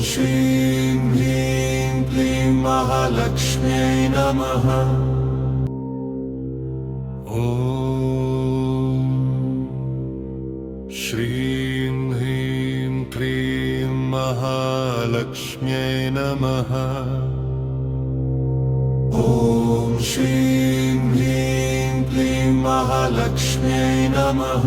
श्रीं ह्रीं क्लीं महालक्ष्म्यै नमः। श्रीं ह्रीं क्लीं महालक्ष्म्यै नमः। श्रीं ह्रीं क्लीं महालक्ष्म्यै नमः।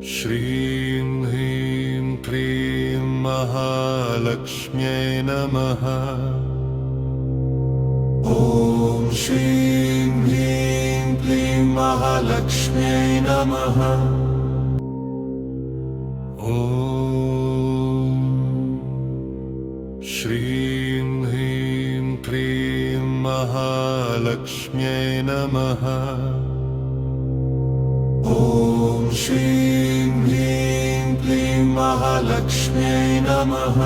श्रीं ह्रीं क्लीं महालक्ष्म्यै नमः। श्रीं ह्रीं क्लीं महालक्ष्म्यै नमः। श्रीं ह्रीं क्लीं महालक्ष्म्यै नमः। श्रीं ह्रीं क्लीं महालक्ष्म्यै नमः।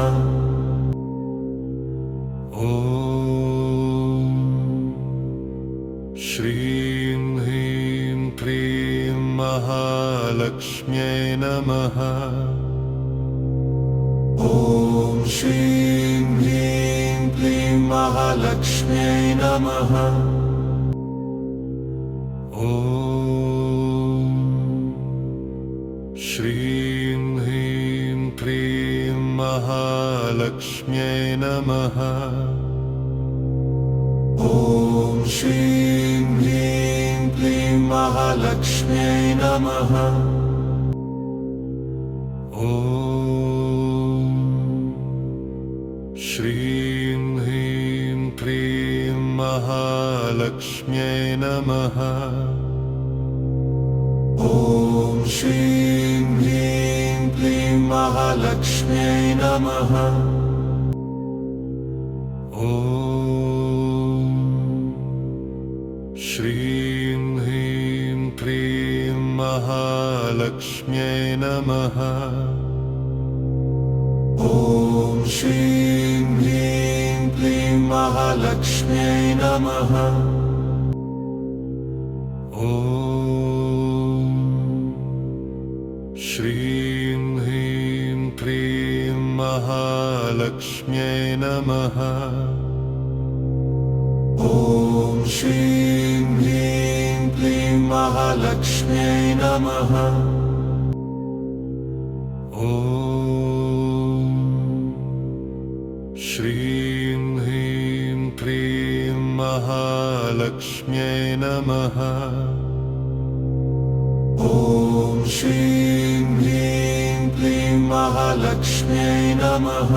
श्रीं ह्रीं क्लीं महालक्ष्म्यै नमः। श्रीं ह्रीं क्लीं महालक्ष्म्यै नमः। श्रीं ह्रीं क्लीं महालक्ष्म्यै नमः। श्रीं ह्रीं क्लीं महालक्ष्म्यै नमः। श्रीं ह्रीं क्लीं महालक्ष्म्यै नमः। श्रीं ह्रीं क्लीं महालक्ष्म्यै नमः। श्रीं ह्रीं क्लीं महालक्ष्म्यै नमः। श्रीं ह्रीं क्लीं महालक्ष्म्यै नमः। श्रीं ह्रीं क्लीं महालक्ष्म्यै नमः। श्रीं ह्रीं क्लीं महालक्ष्म्यै नमः। श्रीं ह्रीं क्लीं महालक्ष्म्यै नमः। श्रीं ह्रीं क्लीं महालक्ष्म्यै नमः।